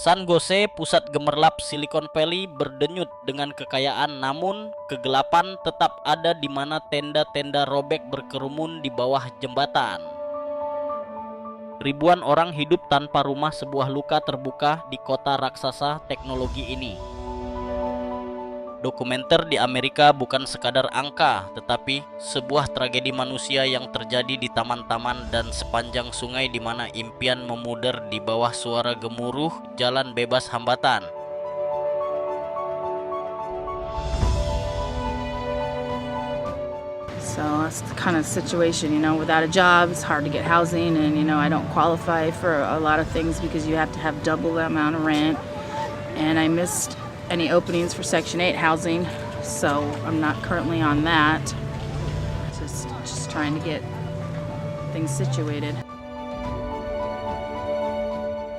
San Jose, pusat gemerlap Silicon Valley, berdenyut dengan kekayaan, namun kegelapan tetap ada di mana tenda-tenda robek berkerumun di bawah jembatan. Ribuan orang hidup tanpa rumah, sebuah luka terbuka di kota raksasa teknologi ini. Dokumenter di Amerika bukan sekadar angka, tetapi sebuah tragedi manusia yang terjadi di taman-taman dan sepanjang sungai di mana impian memudar di bawah suara gemuruh jalan bebas hambatan. So that's the kind of situation, without a job, it's hard to get housing, and I don't qualify for a lot of things because you have to have double the amount of rent. And I missed any openings for Section 8 housing, so I'm not currently on that. Just trying to get things situated.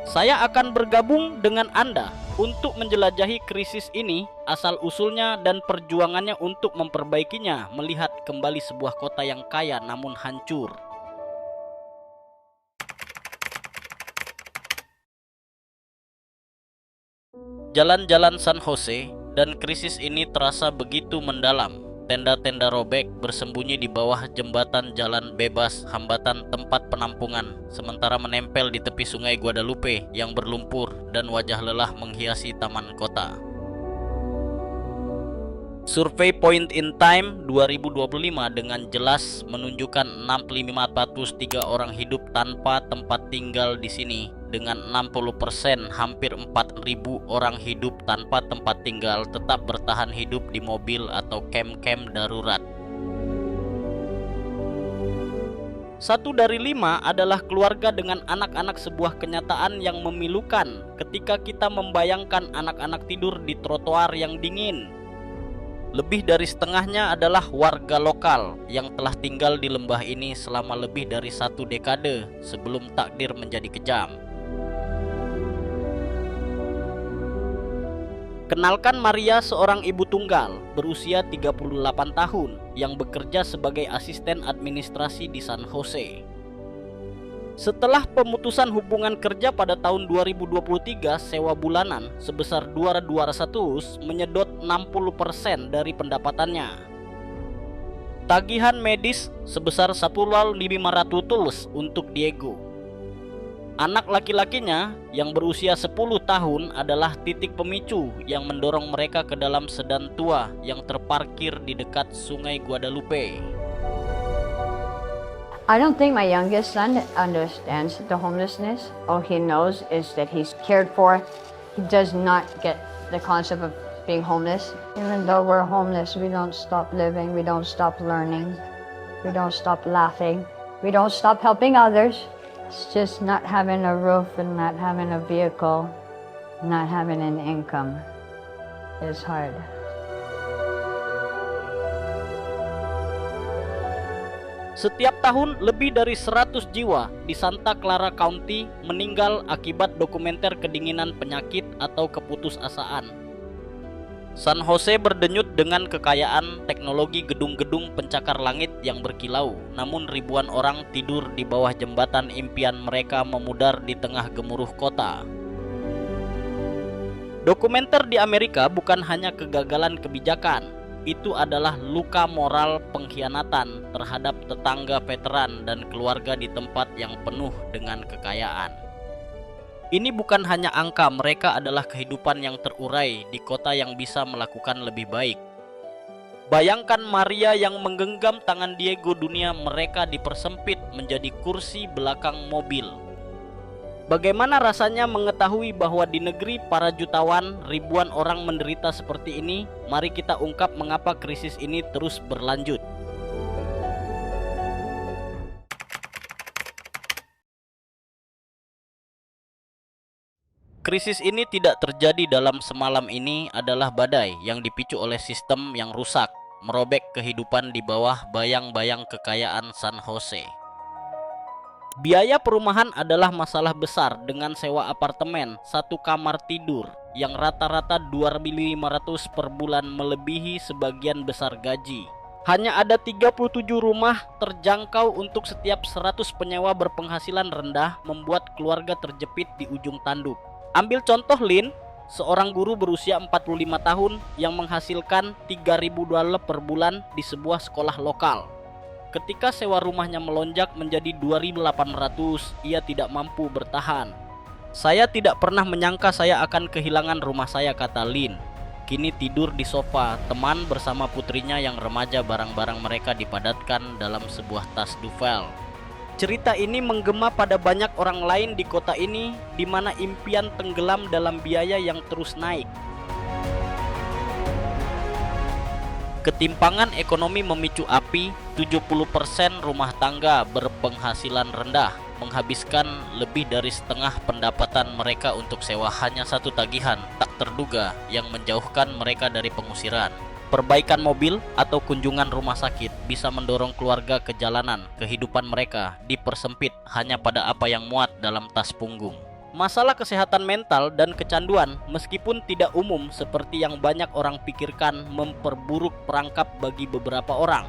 Saya akan bergabung dengan Anda untuk menjelajahi krisis ini, asal-usulnya dan perjuangannya untuk memperbaikinya, melihat kembali sebuah kota yang kaya namun hancur. Jalan-jalan San Jose, dan krisis ini terasa begitu mendalam. Tenda-tenda robek bersembunyi di bawah jembatan jalan bebas hambatan tempat penampungan, sementara menempel di tepi sungai Guadalupe yang berlumpur dan wajah lelah menghiasi taman kota. Survei Point in Time 2025 dengan jelas menunjukkan 6.503 orang hidup tanpa tempat tinggal di sini, dengan 60%, hampir 4.000 orang hidup tanpa tempat tinggal tetap bertahan hidup di mobil atau camp-camp darurat. 1 dari 5 adalah keluarga dengan anak-anak, sebuah kenyataan yang memilukan ketika kita membayangkan anak-anak tidur di trotoar yang dingin. Lebih dari setengahnya adalah warga lokal yang telah tinggal di lembah ini selama lebih dari 1 dekade sebelum takdir menjadi kejam. Kenalkan Maria, seorang ibu tunggal berusia 38 tahun yang bekerja sebagai asisten administrasi di San Jose. Setelah pemutusan hubungan kerja pada tahun 2023, sewa bulanan sebesar $200 menyedot 60% dari pendapatannya. Tagihan medis sebesar $1,500 untuk Diego. Anak laki-lakinya yang berusia 10 tahun adalah titik pemicu yang mendorong mereka ke dalam sedan tua yang terparkir di dekat sungai Guadalupe. I don't think my youngest son understands the homelessness. All he knows is that he's cared for. He does not get the concept of being homeless. Even though we're homeless, we don't stop living, we don't stop learning, we don't stop laughing, we don't stop helping others. It's just not having a roof and not having a vehicle, not having an income is hard. Setiap tahun lebih dari 100 jiwa di Santa Clara County meninggal akibat dokumenter kedinginan, penyakit, atau keputusasaan. San Jose berdenyut dengan kekayaan teknologi gedung-gedung pencakar langit yang berkilau, namun ribuan orang tidur di bawah jembatan impian mereka memudar di tengah gemuruh kota. Dokumenter di Amerika bukan hanya kegagalan kebijakan, itu adalah luka moral pengkhianatan terhadap tetangga veteran dan keluarga di tempat yang penuh dengan kekayaan. Ini bukan hanya angka, mereka adalah kehidupan yang terurai di kota yang bisa melakukan lebih baik. Bayangkan Maria yang menggenggam tangan Diego, dunia mereka dipersempit menjadi kursi belakang mobil. Bagaimana rasanya mengetahui bahwa di negeri para jutawan, ribuan orang menderita seperti ini? Mari kita ungkap mengapa krisis ini terus berlanjut. Krisis ini tidak terjadi dalam semalam, ini adalah badai yang dipicu oleh sistem yang rusak, merobek kehidupan di bawah bayang-bayang kekayaan San Jose. Biaya perumahan adalah masalah besar, dengan sewa apartemen 1 kamar tidur yang rata-rata $2.500 per bulan melebihi sebagian besar gaji. Hanya ada 37 rumah terjangkau untuk setiap 100 penyewa berpenghasilan rendah, membuat keluarga terjepit di ujung tanduk. Ambil contoh Lin, seorang guru berusia 45 tahun yang menghasilkan $3.000 per bulan di sebuah sekolah lokal. Ketika sewa rumahnya melonjak menjadi 2.800, ia tidak mampu bertahan. Saya tidak pernah menyangka saya akan kehilangan rumah saya, kata Lin. Kini tidur di sofa teman bersama putrinya yang remaja, barang-barang mereka dipadatkan dalam sebuah tas duvel. Cerita ini menggema pada banyak orang lain di kota ini, di mana impian tenggelam dalam biaya yang terus naik. Ketimpangan ekonomi memicu api. 70% rumah tangga berpenghasilan rendah menghabiskan lebih dari setengah pendapatan mereka untuk sewa hanya satu tagihan tak terduga yang menjauhkan mereka dari pengusiran. Perbaikan mobil atau kunjungan rumah sakit bisa mendorong keluarga ke jalanan. Kehidupan mereka dipersempit hanya pada apa yang muat dalam tas punggung. Masalah kesehatan mental dan kecanduan meskipun tidak umum seperti yang banyak orang pikirkan, memperburuk perangkap bagi beberapa orang.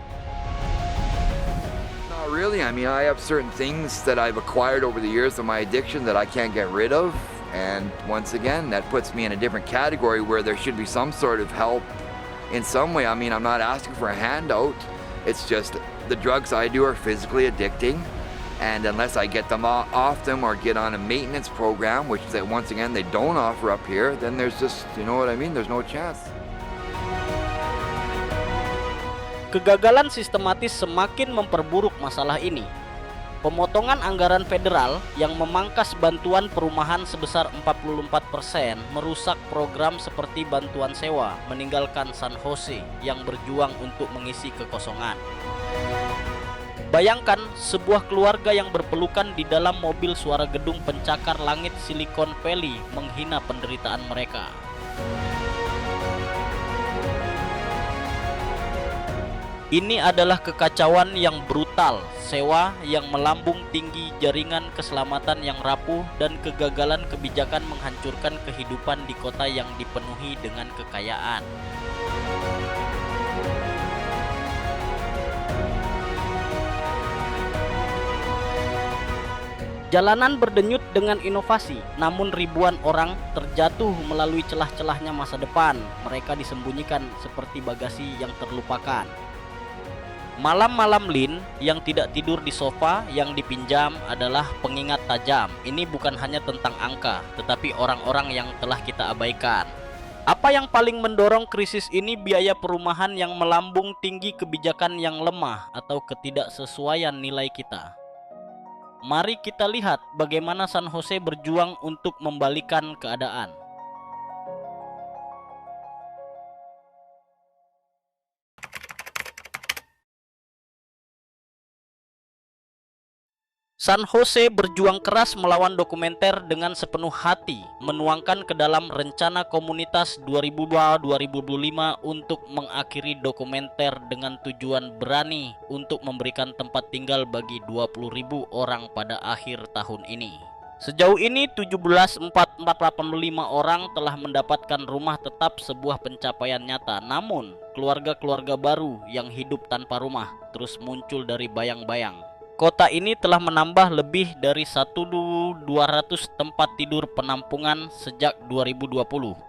Not really. I mean, I have certain things that I've acquired over the years of my addiction that I can't get rid of. And once again, that puts me in a different category where there should be some sort of help in some way. I mean, I'm not asking for a handout. It's just the drugs I do are physically addicting. And unless I get them off them or get on a maintenance program, which they, once again, they don't offer up here, then there's just, you know what I mean? There's no chance. Kegagalan sistematis semakin memperburuk masalah ini. Pemotongan anggaran federal yang memangkas bantuan perumahan sebesar 44% merusak program seperti bantuan sewa, meninggalkan San Jose yang berjuang untuk mengisi kekosongan. Bayangkan sebuah keluarga yang berpelukan di dalam mobil suara gedung pencakar langit Silicon Valley menghina penderitaan mereka. Ini adalah kekacauan yang brutal, sewa yang melambung tinggi, jaringan keselamatan yang rapuh, dan kegagalan kebijakan menghancurkan kehidupan di kota yang dipenuhi dengan kekayaan. Jalanan berdenyut dengan inovasi, namun ribuan orang terjatuh melalui celah-celahnya masa depan. Mereka disembunyikan seperti bagasi yang terlupakan. Malam-malam Lin yang tidak tidur di sofa yang dipinjam adalah pengingat tajam. Ini bukan hanya tentang angka, tetapi orang-orang yang telah kita abaikan. Apa yang paling mendorong krisis ini? Biaya perumahan yang melambung tinggi, kebijakan yang lemah, atau ketidaksesuaian nilai kita? Mari kita lihat bagaimana San Jose berjuang untuk membalikan keadaan. San Jose berjuang keras melawan dokumenter dengan sepenuh hati, menuangkan ke dalam rencana komunitas 2002-2025 untuk mengakhiri dokumenter dengan tujuan berani untuk memberikan tempat tinggal bagi 20.000 orang pada akhir tahun ini. Sejauh ini 17.485 orang telah mendapatkan rumah tetap, sebuah pencapaian nyata. Namun, keluarga-keluarga baru yang hidup tanpa rumah terus muncul dari bayang-bayang. Kota ini telah menambah lebih dari 1.200 tempat tidur penampungan sejak 2020,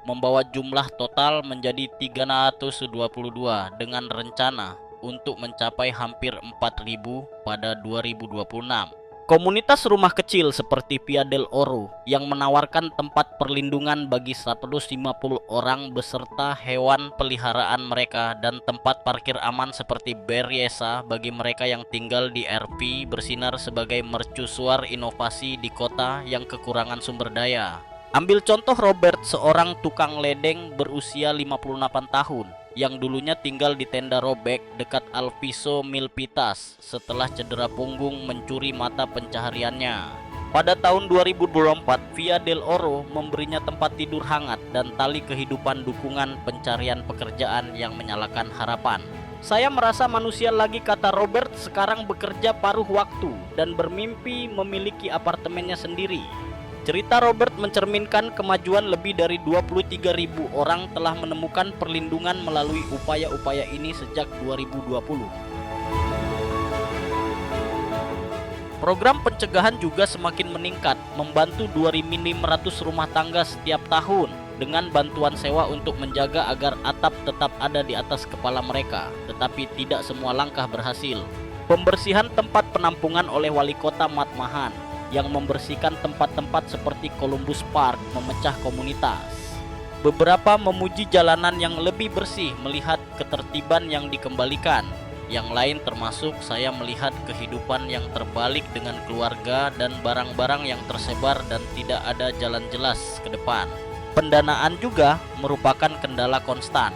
membawa jumlah total menjadi 322 dengan rencana untuk mencapai hampir 4.000 pada 2026. Komunitas rumah kecil seperti Via del Oro yang menawarkan tempat perlindungan bagi 150 orang beserta hewan peliharaan mereka dan tempat parkir aman seperti Berryessa bagi mereka yang tinggal di RV bersinar sebagai mercusuar inovasi di kota yang kekurangan sumber daya. Ambil contoh Robert, seorang tukang ledeng berusia 58 tahun yang dulunya tinggal di tenda robek dekat Alviso Milpitas setelah cedera punggung mencuri mata pencahariannya. Pada tahun 2024, Via del Oro memberinya tempat tidur hangat dan tali kehidupan, dukungan pencarian pekerjaan yang menyalakan harapan. Saya merasa manusia lagi, kata Robert, sekarang bekerja paruh waktu dan bermimpi memiliki apartemennya sendiri. Cerita Robert mencerminkan kemajuan. Lebih dari 23.000 orang telah menemukan perlindungan melalui upaya-upaya ini sejak 2020. Program pencegahan juga semakin meningkat, membantu 2.500 rumah tangga setiap tahun dengan bantuan sewa untuk menjaga agar atap tetap ada di atas kepala mereka, tetapi tidak semua langkah berhasil. Pembersihan tempat penampungan oleh Wali Kota Matmahan yang membersihkan tempat-tempat seperti Columbus Park memecah komunitas. Beberapa memuji jalanan yang lebih bersih melihat ketertiban yang dikembalikan. Yang lain termasuk saya melihat kehidupan yang terbalik dengan keluarga dan barang-barang yang tersebar dan tidak ada jalan jelas ke depan. Pendanaan juga merupakan kendala konstan.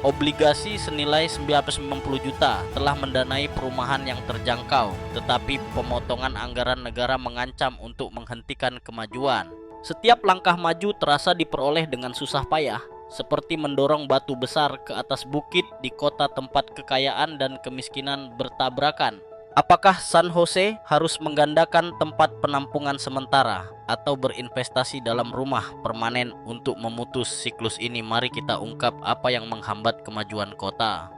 Obligasi senilai 990 juta telah mendanai perumahan yang terjangkau, tetapi pemotongan anggaran negara mengancam untuk menghentikan kemajuan. Setiap langkah maju terasa diperoleh dengan susah payah, seperti mendorong batu besar ke atas bukit di kota tempat kekayaan dan kemiskinan bertabrakan. Apakah San Jose harus menggandakan tempat penampungan sementara atau berinvestasi dalam rumah permanen untuk memutus siklus ini? Mari kita ungkap apa yang menghambat kemajuan kota.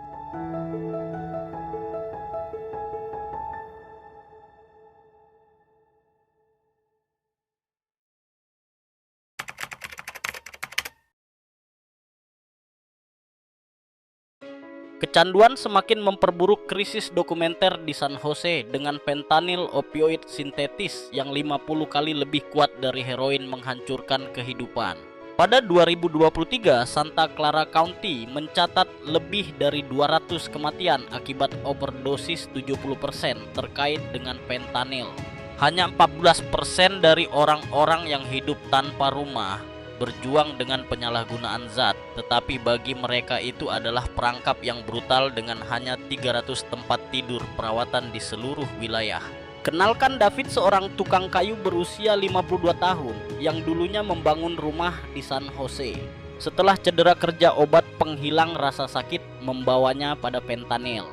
Kecanduan semakin memperburuk krisis dokumenter di San Jose dengan fentanyl opioid sintetis yang 50 kali lebih kuat dari heroin menghancurkan kehidupan. Pada 2023, Santa Clara County mencatat lebih dari 200 kematian akibat overdosis 70% terkait dengan fentanyl. Hanya 14% dari orang-orang yang hidup tanpa rumah berjuang dengan penyalahgunaan zat, tetapi bagi mereka itu adalah perangkap yang brutal dengan hanya 300 tempat tidur perawatan di seluruh wilayah. Kenalkan David, seorang tukang kayu berusia 52 tahun yang dulunya membangun rumah di San Jose. Setelah cedera kerja, obat penghilang rasa sakit membawanya pada fentanyl.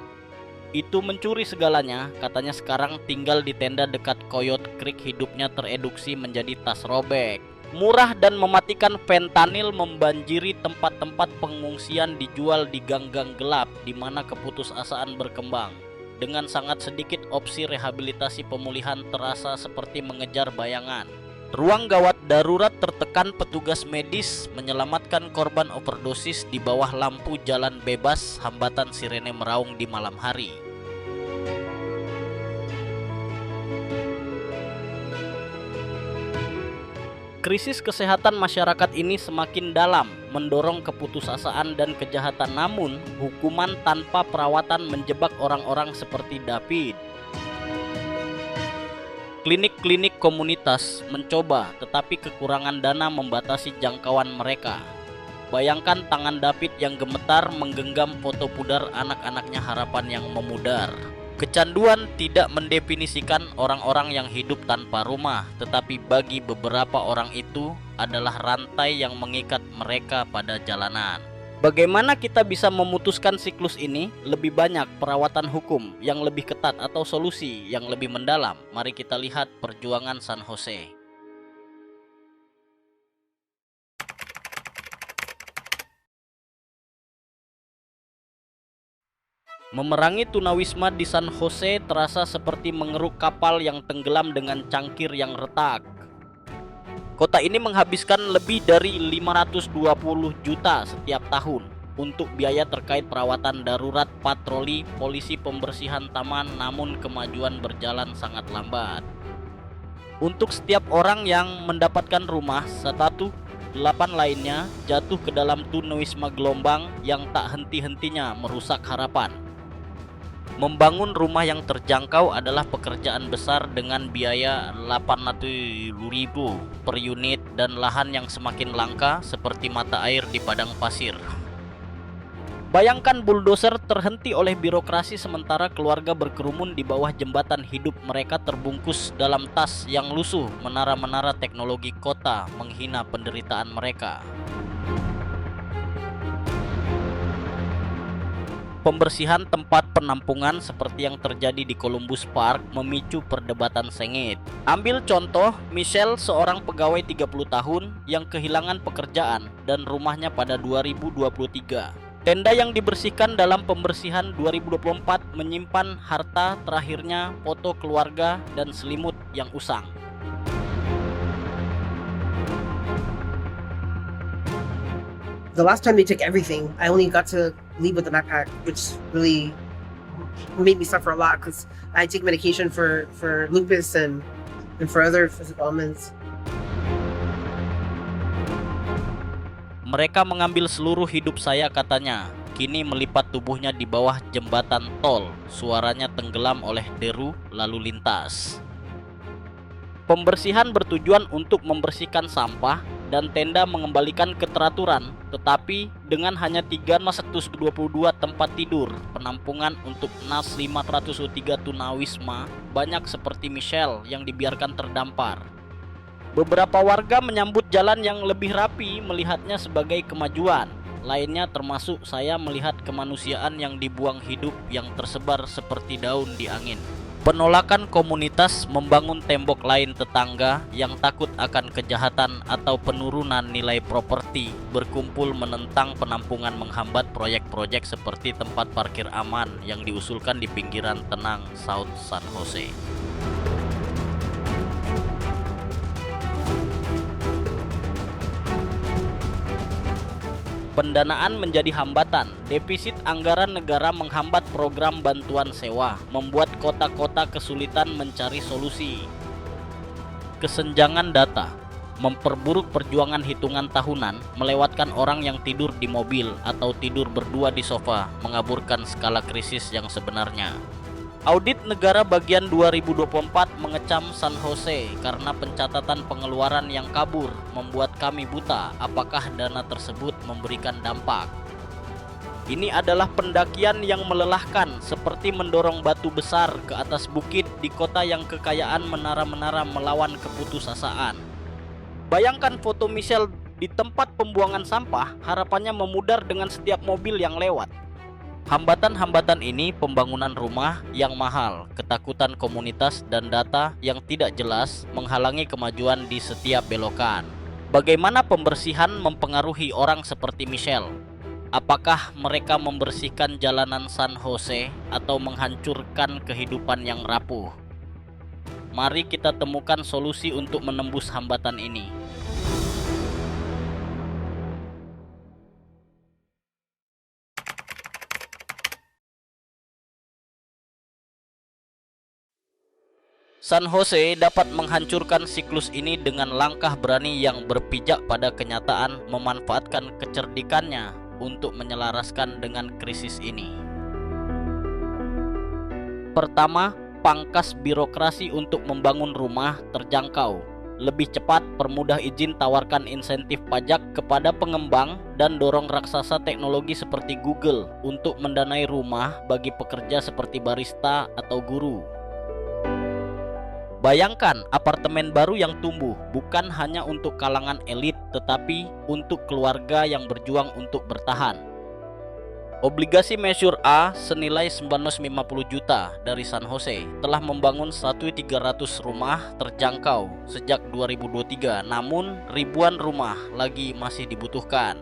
Itu mencuri segalanya, katanya sekarang tinggal di tenda dekat Coyote Creek, hidupnya tereduksi menjadi tas robek. Murah dan mematikan fentanyl membanjiri tempat-tempat pengungsian dijual di gang-gang gelap di mana keputusasaan berkembang. Dengan sangat sedikit opsi rehabilitasi, pemulihan terasa seperti mengejar bayangan. Ruang gawat darurat tertekan, petugas medis menyelamatkan korban overdosis di bawah lampu jalan bebas, hambatan sirene meraung di malam hari. Krisis kesehatan masyarakat ini semakin dalam, mendorong keputusasaan dan kejahatan. Namun, hukuman tanpa perawatan menjebak orang-orang seperti David. Klinik-klinik komunitas mencoba, tetapi kekurangan dana membatasi jangkauan mereka. Bayangkan tangan David yang gemetar menggenggam foto pudar anak-anaknya, harapan yang memudar. Kecanduan tidak mendefinisikan orang-orang yang hidup tanpa rumah, tetapi bagi beberapa orang itu adalah rantai yang mengikat mereka pada jalanan. Bagaimana kita bisa memutuskan siklus ini? Lebih banyak perawatan hukum yang lebih ketat atau solusi yang lebih mendalam? Mari kita lihat perjuangan San Jose. Memerangi tunawisma di San Jose terasa seperti mengeruk kapal yang tenggelam dengan cangkir yang retak. Kota ini menghabiskan lebih dari 520 juta setiap tahun untuk biaya terkait perawatan darurat, patroli, polisi, pembersihan taman, namun kemajuan berjalan sangat lambat. Untuk setiap orang yang mendapatkan rumah, 8 lainnya jatuh ke dalam tunawisma gelombang yang tak henti-hentinya merusak harapan. Membangun rumah yang terjangkau adalah pekerjaan besar dengan biaya 800.000 per unit dan lahan yang semakin langka seperti mata air di padang pasir. Bayangkan bulldozer terhenti oleh birokrasi sementara keluarga berkerumun di bawah jembatan, hidup mereka terbungkus dalam tas yang lusuh. Menara-menara teknologi kota menghina penderitaan mereka. Pembersihan tempat penampungan seperti yang terjadi di Columbus Park memicu perdebatan sengit. Ambil contoh Michelle, seorang pegawai 30 tahun yang kehilangan pekerjaan dan rumahnya pada 2023. Tenda yang dibersihkan dalam pembersihan 2024 menyimpan harta terakhirnya, foto keluarga, dan selimut yang usang. The last time they took everything, I only got to leave with the backpack, which really made me suffer a lot because I take medication for lupus and for other physical ailments. Mereka mengambil seluruh hidup saya, katanya. Kini melipat tubuhnya di bawah jembatan tol. Suaranya tenggelam oleh deru lalu lintas. Pembersihan bertujuan untuk membersihkan sampah dan tenda mengembalikan keteraturan, tetapi dengan hanya 322 tempat tidur penampungan untuk NAS 503 tunawisma, banyak seperti Michelle yang dibiarkan terdampar. Beberapa warga menyambut jalan yang lebih rapi, melihatnya sebagai kemajuan. Lainnya termasuk saya melihat kemanusiaan yang dibuang hidup yang tersebar seperti daun di angin. Penolakan komunitas membangun tembok lain tetangga yang takut akan kejahatan atau penurunan nilai properti berkumpul menentang penampungan menghambat proyek-proyek seperti tempat parkir aman yang diusulkan di pinggiran tenang South San Jose. Pendanaan menjadi hambatan. Defisit anggaran negara menghambat program bantuan sewa, membuat kota-kota kesulitan mencari solusi. Kesenjangan data memperburuk perjuangan hitungan tahunan, melewatkan orang yang tidur di mobil atau tidur berdua di sofa, mengaburkan skala krisis yang sebenarnya. Audit negara bagian 2024 mengecam San Jose karena pencatatan pengeluaran yang kabur membuat kami buta apakah dana tersebut memberikan dampak. Ini adalah pendakian yang melelahkan, seperti mendorong batu besar ke atas bukit di kota yang kekayaan menara-menara melawan keputusasaan. Bayangkan foto Michelle di tempat pembuangan sampah, harapannya memudar dengan setiap mobil yang lewat. Hambatan-hambatan ini pembangunan rumah yang mahal, ketakutan komunitas dan data yang tidak jelas menghalangi kemajuan di setiap belokan. Bagaimana pembersihan mempengaruhi orang seperti Michelle? Apakah mereka membersihkan jalanan San Jose atau menghancurkan kehidupan yang rapuh? Mari kita temukan solusi untuk menembus hambatan ini. San Jose dapat menghancurkan siklus ini dengan langkah berani yang berpijak pada kenyataan, memanfaatkan kecerdikannya untuk menyelaraskan dengan krisis ini. Pertama, pangkas birokrasi untuk membangun rumah terjangkau. Lebih cepat, permudah izin, tawarkan insentif pajak kepada pengembang, dan dorong raksasa teknologi seperti Google untuk mendanai rumah bagi pekerja seperti barista atau guru. Bayangkan apartemen baru yang tumbuh bukan hanya untuk kalangan elit, tetapi untuk keluarga yang berjuang untuk bertahan. Obligasi Measure A senilai 950 juta dari San Jose telah membangun 1.300 rumah terjangkau sejak 2023, namun ribuan rumah lagi masih dibutuhkan.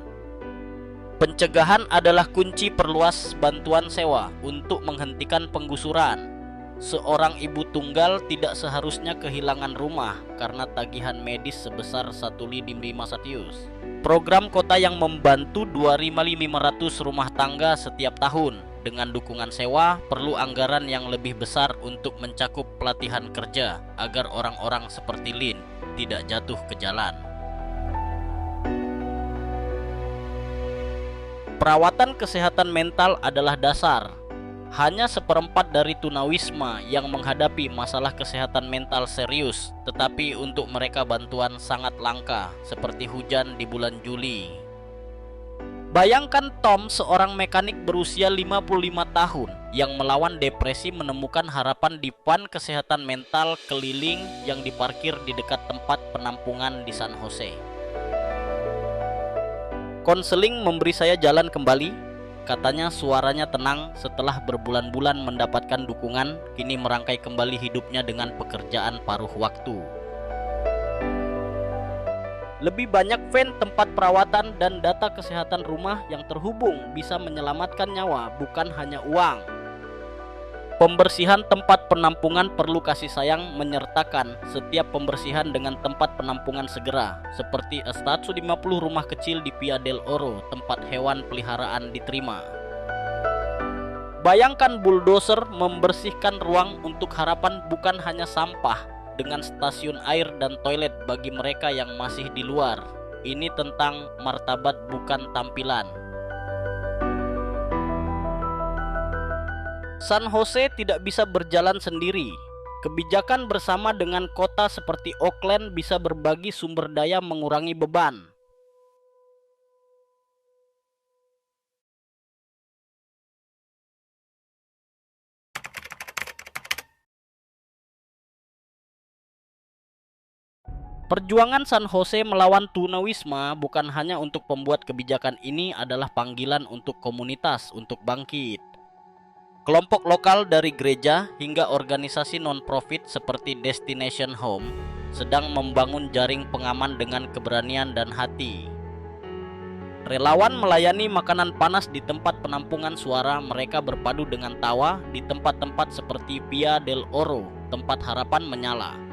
Pencegahan adalah kunci perluas bantuan sewa untuk menghentikan penggusuran. Seorang ibu tunggal tidak seharusnya kehilangan rumah karena tagihan medis sebesar 1,5 Satius. Program kota yang membantu 2.500 rumah tangga setiap tahun. Dengan dukungan sewa, perlu anggaran yang lebih besar untuk mencakup pelatihan kerja agar orang-orang seperti Lin tidak jatuh ke jalan. Perawatan kesehatan mental adalah dasar. Hanya 1/4 dari tunawisma yang menghadapi masalah kesehatan mental serius, tetapi untuk mereka bantuan sangat langka, seperti hujan di bulan Juli. Bayangkan Tom, seorang mekanik berusia 55 tahun yang melawan depresi, menemukan harapan di van kesehatan mental keliling yang diparkir di dekat tempat penampungan di San Jose. Konseling memberi saya jalan kembali. Katanya suaranya tenang setelah berbulan-bulan mendapatkan dukungan, kini merangkai kembali hidupnya dengan pekerjaan paruh waktu. Lebih banyak van tempat perawatan dan data kesehatan rumah yang terhubung bisa menyelamatkan nyawa, bukan hanya uang. Pembersihan tempat penampungan perlu kasih sayang menyertakan setiap pembersihan dengan tempat penampungan segera, seperti 150 rumah kecil di Via del Oro, tempat hewan peliharaan diterima. Bayangkan bulldozer membersihkan ruang untuk harapan, bukan hanya sampah, dengan stasiun air dan toilet bagi mereka yang masih di luar. Ini tentang martabat, bukan tampilan. San Jose tidak bisa berjalan sendiri. Kebijakan bersama dengan kota seperti Oakland bisa berbagi sumber daya mengurangi beban. Perjuangan San Jose melawan tunawisma bukan hanya untuk pembuat kebijakan, ini adalah panggilan untuk komunitas untuk bangkit. Kelompok lokal dari gereja hingga organisasi non-profit seperti Destination Home sedang membangun jaring pengaman dengan keberanian dan hati. Relawan melayani makanan panas di tempat penampungan suara, mereka berpadu dengan tawa di tempat-tempat seperti Via del Oro, tempat harapan menyala.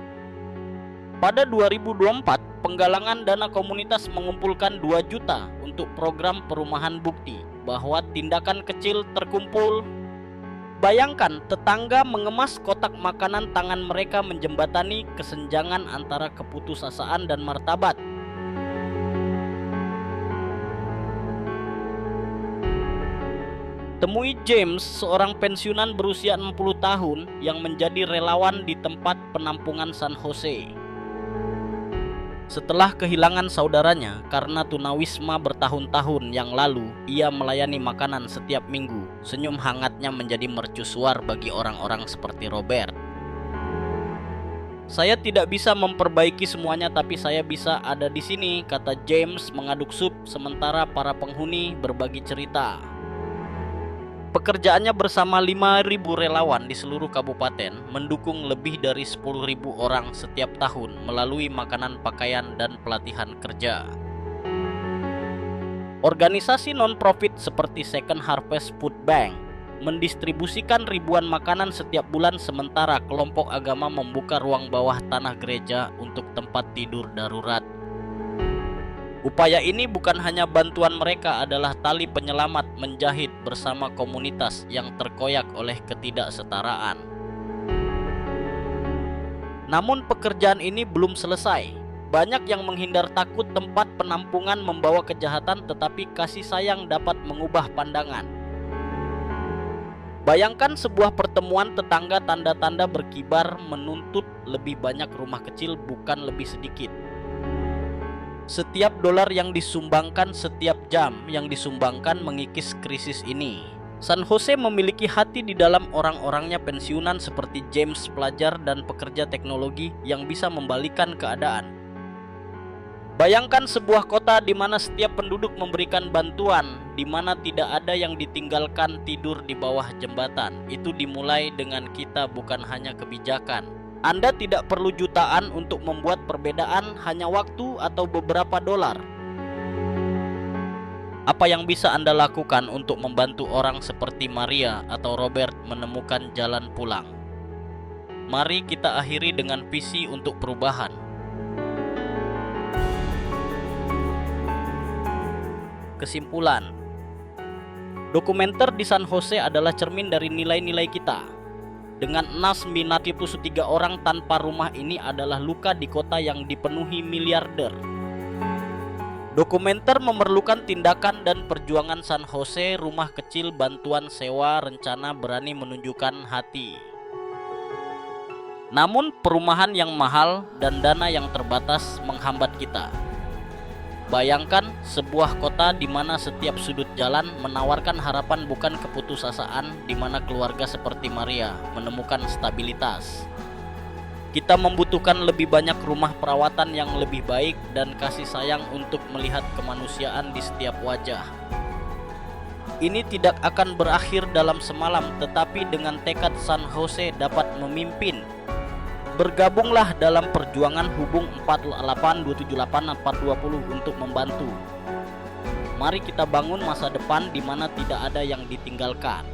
Pada 2024, penggalangan dana komunitas mengumpulkan 2 juta untuk program perumahan bukti bahwa tindakan kecil terkumpul. Bayangkan tetangga mengemas kotak makanan, tangan mereka menjembatani kesenjangan antara keputusasaan dan martabat. Temui James, seorang pensiunan berusia 60 tahun yang menjadi relawan di tempat penampungan San Jose. Setelah kehilangan saudaranya karena tunawisma bertahun-tahun yang lalu, ia melayani makanan setiap minggu. Senyum hangatnya menjadi mercusuar bagi orang-orang seperti Robert. Saya tidak bisa memperbaiki semuanya, tapi saya bisa ada di sini, kata James mengaduk sup sementara para penghuni berbagi cerita. Pekerjaannya bersama 5.000 relawan di seluruh kabupaten mendukung lebih dari 10.000 orang setiap tahun melalui makanan, pakaian, dan pelatihan kerja. Organisasi non-profit seperti Second Harvest Food Bank mendistribusikan ribuan makanan setiap bulan, sementara kelompok agama membuka ruang bawah tanah gereja untuk tempat tidur darurat. Upaya ini bukan hanya bantuan, mereka adalah tali penyelamat menjahit bersama komunitas yang terkoyak oleh ketidaksetaraan. Namun pekerjaan ini belum selesai. Banyak yang menghindar, takut tempat penampungan membawa kejahatan, tetapi kasih sayang dapat mengubah pandangan. Bayangkan sebuah pertemuan tetangga, tanda-tanda berkibar menuntut lebih banyak rumah kecil, bukan lebih sedikit. Setiap dolar yang disumbangkan, setiap jam yang disumbangkan mengikis krisis ini. San Jose memiliki hati di dalam orang-orangnya, pensiunan seperti James, pelajar dan pekerja teknologi yang bisa membalikan keadaan. Bayangkan sebuah kota di mana setiap penduduk memberikan bantuan, di mana tidak ada yang ditinggalkan tidur di bawah jembatan. Itu dimulai dengan kita, bukan hanya kebijakan. Anda tidak perlu jutaan untuk membuat perbedaan, hanya waktu atau beberapa dolar. Apa yang bisa Anda lakukan untuk membantu orang seperti Maria atau Robert menemukan jalan pulang? Mari kita akhiri dengan visi untuk perubahan. Kesimpulan, dokumenter di San Jose adalah cermin dari nilai-nilai kita. Dengan 93 orang tanpa rumah, ini adalah luka di kota yang dipenuhi miliarder. Dokumenter memerlukan tindakan dan perjuangan San Jose, rumah kecil, bantuan sewa, rencana, berani menunjukkan hati. Namun perumahan yang mahal dan dana yang terbatas menghambat kita. Bayangkan sebuah kota di mana setiap sudut jalan menawarkan harapan, bukan keputusasaan, di mana keluarga seperti Maria menemukan stabilitas. Kita membutuhkan lebih banyak rumah perawatan yang lebih baik dan kasih sayang untuk melihat kemanusiaan di setiap wajah. Ini tidak akan berakhir dalam semalam, tetapi dengan tekad San Jose dapat memimpin. Bergabunglah dalam perjuangan Hubung 48 278 420 untuk membantu. Mari kita bangun masa depan di mana tidak ada yang ditinggalkan.